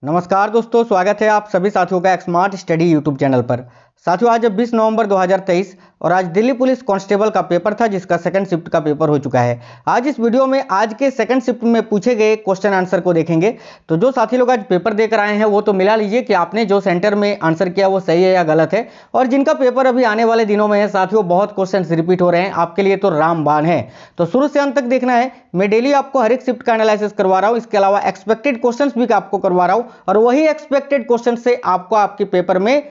नमस्कार दोस्तों, स्वागत है आप सभी साथियों का स्मार्ट स्टडी यूट्यूब चैनल पर। साथियों, आज 20 नवंबर 2023 और आज दिल्ली पुलिस कांस्टेबल का पेपर था जिसका सेकंड शिफ्ट का पेपर हो चुका है। आज इस वीडियो में आज के सेकंड शिफ्ट में पूछे गए क्वेश्चन आंसर को देखेंगे। तो जो साथी लोग आज पेपर देकर आए हैं वो तो मिला लीजिए कि आपने जो सेंटर में आंसर किया वो सही है या गलत है। और जिनका पेपर अभी आने वाले दिनों में है साथियों, बहुत क्वेश्चन रिपीट हो रहे हैं, आपके लिए तो रामबाण है। तो शुरू से अंत तक देखना है। मैं डेली आपको हर एक शिफ्ट का एनालिसिस करवा रहा हूँ, इसके अलावा एक्सपेक्टेड क्वेश्चंस भी आपको करवा रहा हूँ और वही एक्सपेक्टेड क्वेश्चन से आपको आपके पेपर में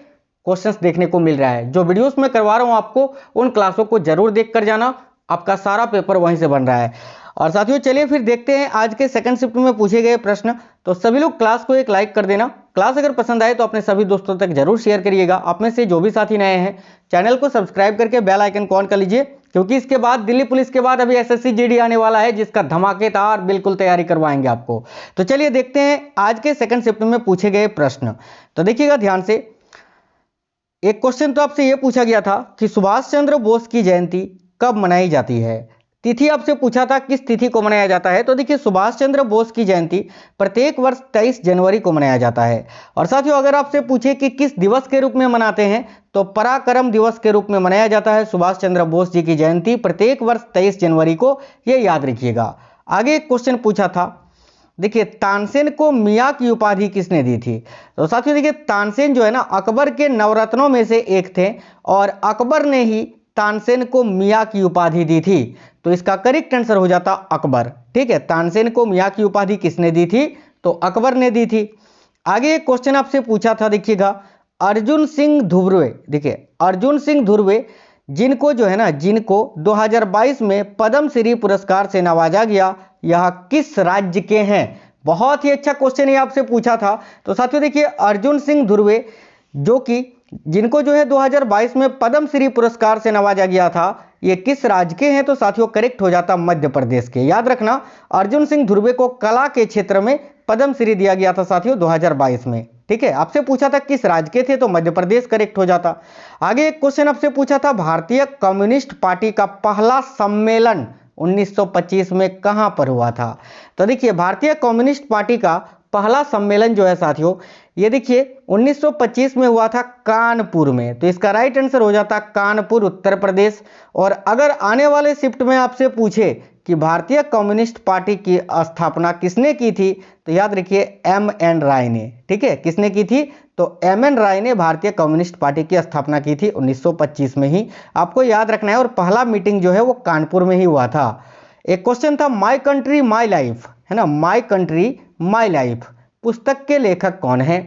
क्वेश्चंस देखने को मिल रहा है। जो वीडियोस में करवा रहा हूं आपको उन क्लासों को जरूर देख कर जाना, आपका सारा पेपर वहीं से बन रहा है। और साथियों चलिए फिर देखते हैं आज के सेकंड शिफ्ट में पूछे गए प्रश्न। तो सभी लोग क्लास को एक लाइक कर देना। क्लास अगर पसंद आए तो अपने सभी दोस्तों तक जरूर शेयर करिएगा। आप में से जो भी साथी नए हैं चैनल को सब्सक्राइब करके बेल आइकन को ऑन कर लीजिए, क्योंकि इसके बाद दिल्ली पुलिस के बाद अभी एसएससी जीडी आने वाला है जिसका धमाकेदार बिल्कुल तैयारी करवाएंगे आपको। तो चलिए देखते हैं आज के सेकंड शिफ्ट में पूछे गए प्रश्न। तो देखिएगा ध्यान से। एक क्वेश्चन तो आपसे यह पूछा गया था कि सुभाष चंद्र बोस की जयंती कब मनाई जाती है। तिथि आपसे पूछा था किस तिथि को मनाया जाता है। तो देखिए, सुभाष चंद्र बोस की जयंती प्रत्येक वर्ष 23 जनवरी को मनाया जाता है। और साथियों अगर आपसे पूछे कि किस दिवस के रूप में मनाते हैं तो पराक्रम दिवस के रूप में मनाया जाता है सुभाष चंद्र बोस जी की जयंती प्रत्येक वर्ष 23 जनवरी को, यह याद रखिएगा। आगे एक क्वेश्चन पूछा था, देखिए तानसेन को मियाँ की उपाधि किसने दी थी। तो साथियों देखिए, तानसेन जो है ना अकबर के नवरत्नों में से एक थे और अकबर ने ही तानसेन को मियाँ की उपाधि दी थी। तो इसका करेक्ट आंसर हो जाता अकबर। ठीक है, तानसेन को मियाँ की उपाधि किसने दी थी, तो अकबर ने दी थी। आगे एक क्वेश्चन आपसे पूछा था, देखिएगा अर्जुन सिंह धुर्वे। देखिए अर्जुन सिंह धुर्वे जिनको जो है ना जिनको 2022 में पद्म श्री पुरस्कार से नवाजा गया, यह किस राज्य के हैं। बहुत ही अच्छा क्वेश्चन ये आपसे पूछा था। तो साथियों देखिए, अर्जुन सिंह धुर्वे जो कि जिनको जो है 2022 में पद्म श्री पुरस्कार से नवाजा गया था, ये किस राज्य के हैं। तो साथियों करेक्ट हो जाता मध्य प्रदेश के। याद रखना, अर्जुन सिंह धुर्वे को कला के क्षेत्र में पद्म श्री दिया गया था साथियों 2022 में। ठीक है, आपसे पूछा था किस राज्य के थे, तो मध्य प्रदेश करेक्ट हो जाता। आगे एक क्वेश्चन आपसे पूछा था, भारतीय कम्युनिस्ट पार्टी का पहला सम्मेलन 1925 में कहां पर हुआ था। तो देखिए, भारतीय कम्युनिस्ट पार्टी का पहला सम्मेलन जो है साथियों, ये देखिए 1925 में हुआ था कानपुर में। तो इसका राइट आंसर हो जाता कानपुर, उत्तर प्रदेश। और अगर आने वाले शिफ्ट में आपसे पूछे कि भारतीय कम्युनिस्ट पार्टी की स्थापना किसने की थी, तो याद रखिए एम.एन. राय ने। ठीक है, किसने की थी, तो एम.एन. राय ने भारतीय कम्युनिस्ट पार्टी की स्थापना की थी 1925 में ही, आपको याद रखना है। और पहला मीटिंग जो है वो कानपुर में ही हुआ था। एक क्वेश्चन था, माई कंट्री माई लाइफ, है ना, माई कंट्री माई लाइफ पुस्तक के लेखक कौन है।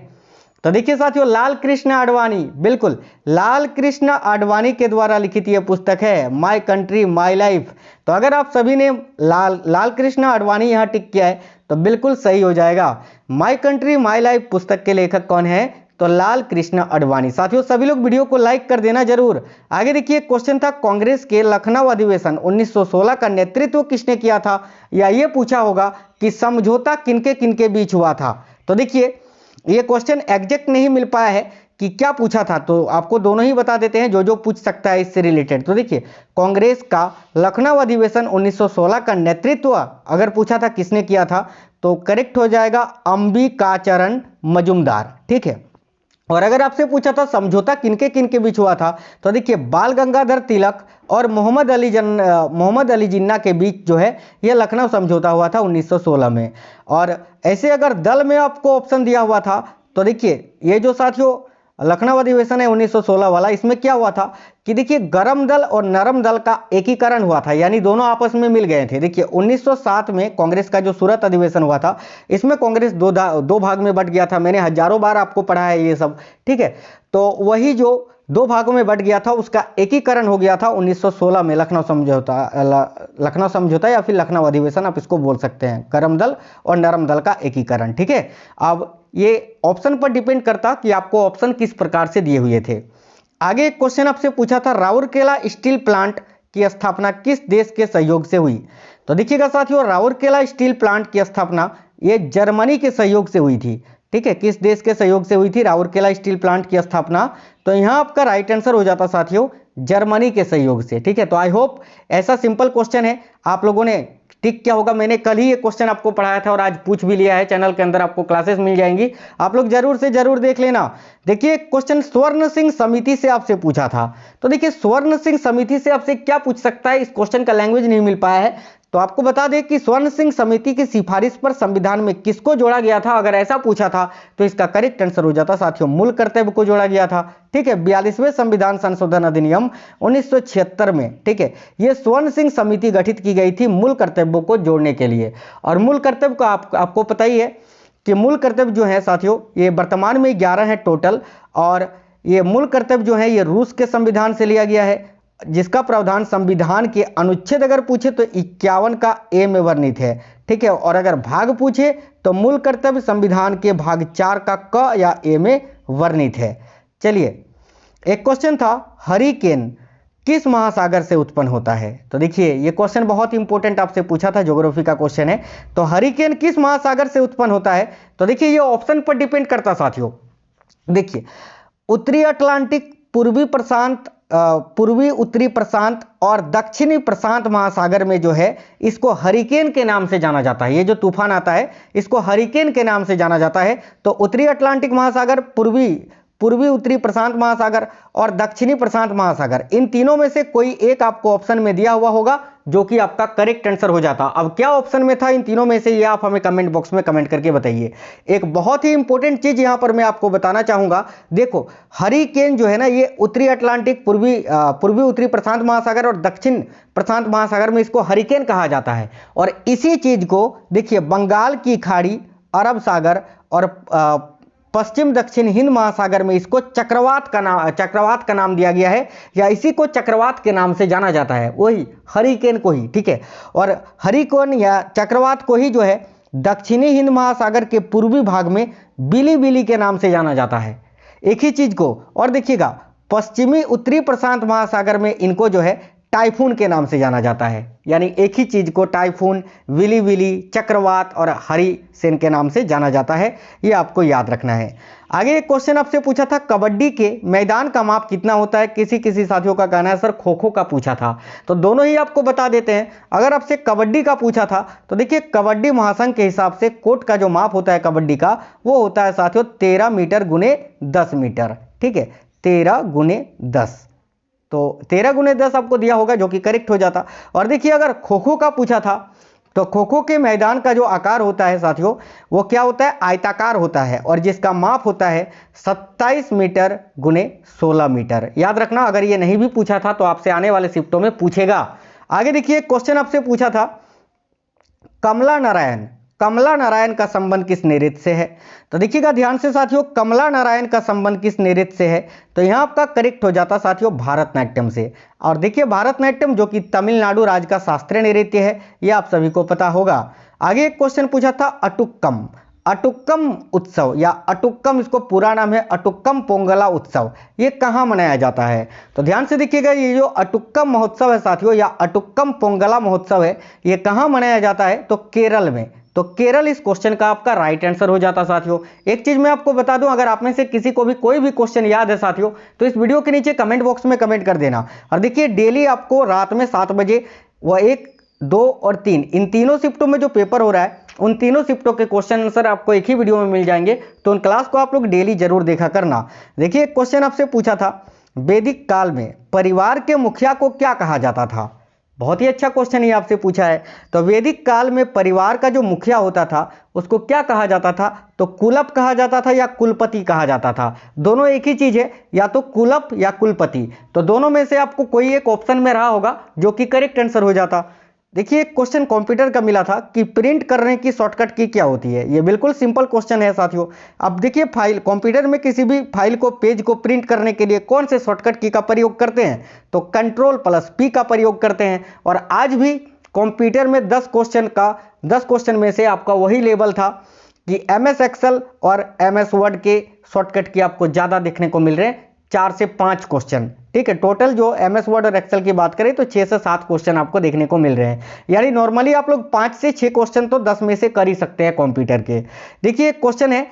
तो देखिए साथियों, लाल कृष्ण आडवाणी, बिल्कुल लाल कृष्ण आडवाणी के द्वारा लिखित यह पुस्तक है माई कंट्री माई लाइफ। तो अगर आप सभी ने लाल कृष्ण आडवाणी यहाँ टिक किया है तो बिल्कुल सही हो जाएगा। माई कंट्री माई लाइफ पुस्तक के लेखक कौन है, तो लाल कृष्ण आडवाणी। साथियों सभी लोग वीडियो को लाइक कर देना जरूर। आगे देखिए, क्वेश्चन था, कांग्रेस के लखनऊ अधिवेशन 1916 का नेतृत्व किसने किया था, या ये पूछा होगा कि समझौता किनके किनके बीच हुआ था। तो देखिए, ये क्वेश्चन एग्जैक्ट नहीं मिल पाया है कि क्या पूछा था, तो आपको दोनों ही बता देते हैं जो जो पूछ सकता है इससे रिलेटेड। तो देखिए, कांग्रेस का लखनऊ अधिवेशन 1916 का नेतृत्व अगर पूछा था किसने किया था, तो करेक्ट हो जाएगा अंबिकाचरण मजुमदार। ठीक है, और अगर आपसे पूछा था समझौता किनके किनके बीच हुआ था, तो देखिए बाल गंगाधर तिलक और मोहम्मद अली जिन्ना के बीच जो है यह लखनऊ समझौता हुआ था 1916 में। और ऐसे अगर दल में आपको ऑप्शन दिया हुआ था, तो देखिए ये जो साथियों लखनऊ अधिवेशन है 1916 वाला, इसमें क्या हुआ था कि देखिए गरम दल और नरम दल का एकीकरण हुआ था, यानी दोनों आपस में मिल गए थे। देखिए 1907 में कांग्रेस का जो सूरत अधिवेशन हुआ था, इसमें कांग्रेस दो भाग में बट गया था। मैंने हजारों बार आपको पढ़ा है ये सब। ठीक है, तो वही जो दो भागों में बट गया था उसका एकीकरण हो गया था 1916 में लखनऊ समझौता या फिर लखनऊ अधिवेशन आप इसको बोल सकते हैं, गरम दल और नरम दल का एकीकरण। ठीक है, अब ये ऑप्शन पर डिपेंड करता कि आपको ऑप्शन किस प्रकार से दिए हुए थे। आगे एक क्वेश्चन आपसे पूछा था, राउरकेला स्टील प्लांट की स्थापना किस देश के सहयोग से हुई। तो देखिएगा साथियों, राउरकेला स्टील प्लांट की स्थापना ये जर्मनी के सहयोग से हुई थी। ठीक है, किस देश के सहयोग से हुई थी राउरकेला स्टील प्लांट की स्थापना, तो यहाँ आपका राइट आंसर हो जाता साथियों जर्मनी के सहयोग से। ठीक है, तो आई होप ऐसा सिंपल क्वेश्चन है आप लोगों ने ठीक क्या होगा? मैंने कल ही ये क्वेश्चन आपको पढ़ाया था और आज पूछ भी लिया है, चैनल के अंदर आपको क्लासेस मिल जाएंगी, आप लोग जरूर से जरूर देख लेना। देखिए क्वेश्चन स्वर्ण सिंह समिति से आपसे पूछा था, तो देखिए स्वर्ण सिंह समिति से आपसे क्या पूछ सकता है, इस क्वेश्चन का लैंग्वेज नहीं मिल पाया है, तो आपको बता दें कि स्वर्ण सिंह समिति की सिफारिश पर संविधान में किसको जोड़ा गया था। अगर ऐसा पूछा था तो इसका करेक्ट आंसर हो जाता साथियों, मूल कर्तव्य को जोड़ा गया था। ठीक है, 42वें संविधान संशोधन अधिनियम 1976 में, ठीक है, ये स्वर्ण सिंह समिति गठित की गई थी मूल कर्तव्यों को जोड़ने के लिए। और मूल कर्तव्य का आपको पता ही है कि मूल कर्तव्य जो है साथियों, ये वर्तमान में 11 है टोटल, और ये मूल कर्तव्य जो है ये रूस के संविधान से लिया गया है, जिसका प्रावधान संविधान के अनुच्छेद अगर पूछे तो 51 का ए में वर्णित है। ठीक है, और अगर भाग पूछे तो मूल कर्तव्य संविधान के भाग 4 का क या ए में वर्णित है। चलिए, एक क्वेश्चन था, हरिकेन किस महासागर से उत्पन्न होता है? तो देखिए ये क्वेश्चन बहुत इंपॉर्टेंट आपसे पूछा था, ज्योग्राफी का क्वेश्चन है। तो हरिकेन किस महासागर से उत्पन्न होता है? तो देखिए ये ऑप्शन पर डिपेंड करता साथियों। देखिए उत्तरी अटलांटिक, पूर्वी उत्तरी प्रशांत और दक्षिणी प्रशांत महासागर में जो है इसको हरिकेन के नाम से जाना जाता है। ये जो तूफान आता है इसको हरिकेन के नाम से जाना जाता है। तो उत्तरी अटलांटिक महासागर, पूर्वी उत्तरी प्रशांत महासागर और दक्षिणी प्रशांत महासागर, इन तीनों में से कोई एक आपको ऑप्शन में दिया हुआ होगा जो कि आपका करेक्ट आंसर हो जाता। अब क्या ऑप्शन में था इन तीनों में से, ये आप हमें कमेंट बॉक्स में कमेंट करके बताइए। एक बहुत ही इंपॉर्टेंट चीज यहां पर मैं आपको बताना चाहूंगा, देखो हरिकेन जो है ना, ये उत्तरी अटलांटिक, पूर्वी उत्तरी प्रशांत महासागर और दक्षिण प्रशांत महासागर में इसको हरिकेन कहा जाता है। और इसी चीज को देखिए बंगाल की खाड़ी, अरब सागर और पश्चिम दक्षिण हिंद महासागर में इसको चक्रवात का नाम दिया गया है, या इसी को चक्रवात के नाम से जाना जाता है, वही हरिकेन को ही। ठीक है, और हरिकेन या चक्रवात को ही जो है दक्षिणी हिंद महासागर के पूर्वी भाग में बिली के नाम से जाना जाता है, एक ही चीज को। और देखिएगा पश्चिमी उत्तरी प्रशांत महासागर में इनको जो है टाइफून के नाम से जाना जाता है, यानी एक ही चीज को टाइफून, विली, चक्रवात और हरिकेन के नाम से जाना जाता है, ये आपको याद रखना है। आगे एक क्वेश्चन आपसे पूछा था, कबड्डी के मैदान का माप कितना होता है? किसी साथियों का कहना है सर खो-खो का पूछा था, तो दोनों ही आपको बता देते हैं। अगर आपसे कबड्डी का पूछा था तो देखिए कबड्डी महासंघ के हिसाब से कोर्ट का जो माप होता है कबड्डी का, वो होता है साथियों 13 मीटर गुने 10 मीटर। ठीक है, 13 गुने 10, तो 13 गुने 10 आपको दिया होगा जो कि करेक्ट हो जाता। और देखिए अगर खो खो का पूछा था तो खो खो के मैदान का जो आकार होता है साथियों, वो क्या होता है? आयताकार होता है, और जिसका माप होता है 27 मीटर गुने 16 मीटर। याद रखना, अगर ये नहीं भी पूछा था तो आपसे आने वाले शिफ्टों में पूछेगा। आगे देखिए क्वेश्चन आपसे पूछा था, कमला नारायण का संबंध किस नृत्य से है? तो देखिएगा ध्यान से साथियों, कमला नारायण का संबंध किस नृत्य से है? तो यहां आपका करेक्ट हो जाता साथियों भरतनाट्यम से। और देखिए भरतनाट्यम जो कि तमिलनाडु राज्य का शास्त्रीय नृत्य है, यह आप सभी को पता होगा। आगे एक क्वेश्चन पूछा था, अटुक्कम उत्सव या अटुक्कम, इसको पूरा नाम है अटुक्कम पोंगला उत्सव, ये कहाँ मनाया जाता है? तो ध्यान से देखिएगा, ये जो अटुक्कम महोत्सव है साथियों या अटुक्कम पोंगला महोत्सव है, ये कहाँ मनाया जाता है? तो केरल में। तो केरल इस क्वेश्चन का आपका राइट आंसर हो जाता साथियों। एक चीज मैं आपको बता दूं, अगर आप में से किसी को भी कोई भी क्वेश्चन याद है साथियों, तो इस वीडियो के नीचे कमेंट बॉक्स में कमेंट कर देना। और देखिए डेली आपको रात में 7 बजे वह 1, 2 और 3, इन तीनों शिफ्टों में जो पेपर हो रहा है, उन तीनों शिफ्टों के क्वेश्चन आंसर आपको एक ही वीडियो में मिल जाएंगे, तो उन क्लास को आप लोग डेली जरूर देखा करना। देखिए एक क्वेश्चन आपसे पूछा था, वैदिक काल में परिवार के मुखिया को क्या कहा जाता था? बहुत ही अच्छा क्वेश्चन ये आपसे पूछा है। तो वैदिक काल में परिवार का जो मुखिया होता था उसको क्या कहा जाता था? तो कुलप कहा जाता था या कुलपति कहा जाता था? दोनों एक ही चीज है, या तो कुलप या कुलपति। तो दोनों में से आपको कोई एक ऑप्शन में रहा होगा जो कि करेक्ट आंसर हो जाता। देखिए एक क्वेश्चन कंप्यूटर का मिला था कि प्रिंट करने की शॉर्टकट की क्या होती है? ये बिल्कुल सिंपल क्वेश्चन है साथियों। अब देखिए फाइल, कंप्यूटर में किसी भी फाइल को, पेज को प्रिंट करने के लिए कौन से शॉर्टकट की का प्रयोग करते हैं? तो Ctrl+P का प्रयोग करते हैं। और आज भी कंप्यूटर में 10 क्वेश्चन में से आपका वही लेवल था कि MS एक्सेल और MS वर्ड के शॉर्टकट की आपको ज्यादा देखने को मिल रहे हैं, 4 से 5 क्वेश्चन। ठीक है, टोटल जो MS वर्ड और एक्सेल की बात करें तो 6 से 7 क्वेश्चन आपको देखने को मिल रहे हैं। यानी नॉर्मली आप लोग 5 से 6 क्वेश्चन तो 10 में से कर ही सकते हैं कंप्यूटर के। देखिए एक क्वेश्चन है,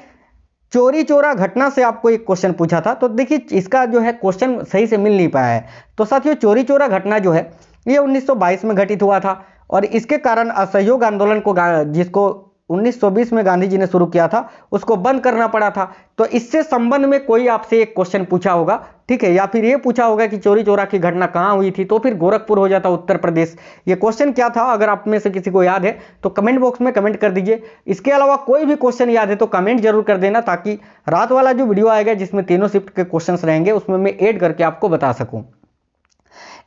चोरी चोरा घटना से आपको एक क्वेश्चन पूछा था। तो देखिए इसका जो है क्वेश्चन सही से मिल नहीं पाया है। तो साथियों चोरी चोरा घटना जो है ये 1922 में घटित हुआ था। और इसके कारण असहयोग आंदोलन को जिसको 1920 में गांधी जी ने शुरू किया था उसको बंद करना पड़ा था। तो इससे संबंध में कोई आपसे एक क्वेश्चन पूछा होगा, ठीक है, या फिर ये पूछा होगा कि चोरी चोरा की घटना कहां हुई थी, तो फिर गोरखपुर हो जाता, उत्तर प्रदेश। ये क्वेश्चन क्या था, अगर आप में से किसी को याद है तो कमेंट बॉक्स में कमेंट कर दीजिए। इसके अलावा कोई भी क्वेश्चन याद है तो कमेंट जरूर कर देना, ताकि रात वाला जो वीडियो आएगा जिसमें तीनों शिफ्ट के क्वेश्चन रहेंगे उसमें मैं ऐड करके आपको बता सकूं।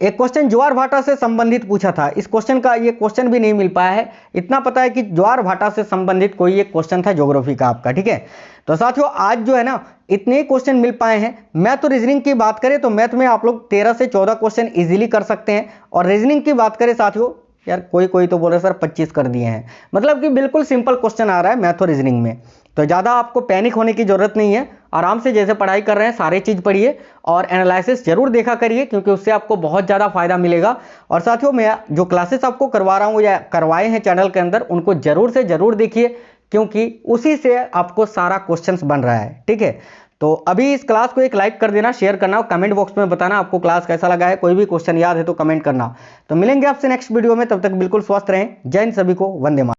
एक क्वेश्चन ज्वार भाटा से संबंधित पूछा था, इस क्वेश्चन का ये क्वेश्चन भी नहीं मिल पाया है। इतना पता है कि ज्वार भाटा से संबंधित कोई एक क्वेश्चन था ज्योग्राफी का आपका, ठीक है। तो साथियों आज जो है ना इतने ही क्वेश्चन मिल पाए हैं। मैथ और रीजनिंग की बात करें तो मैथ में आप लोग 13 से 14 क्वेश्चन इजीली कर सकते हैं, और रीजनिंग की बात करें साथियों, यार कोई तो बोल रहे सर 25 कर दिए हैं, मतलब कि बिल्कुल सिंपल क्वेश्चन आ रहा है मैथ और रीजनिंग में। तो ज़्यादा आपको पैनिक होने की जरूरत नहीं है, आराम से जैसे पढ़ाई कर रहे हैं सारी चीज़ पढ़िए और एनालिसिस जरूर देखा करिए, क्योंकि उससे आपको बहुत ज़्यादा फायदा मिलेगा। और साथियों मैं जो क्लासेस आपको करवा रहा हूँ या करवाए हैं चैनल के अंदर, उनको जरूर से जरूर देखिए, क्योंकि उसी से आपको सारा क्वेश्चंस बन रहा है, ठीक है। तो अभी इस क्लास को एक लाइक कर देना, शेयर करना और कमेंट बॉक्स में बताना आपको क्लास कैसा लगा है। कोई भी क्वेश्चन याद है तो कमेंट करना। तो मिलेंगे आपसे नेक्स्ट वीडियो में, तब तक बिल्कुल स्वस्थ रहें। जय हिंद, सभी को वंदे मातरम।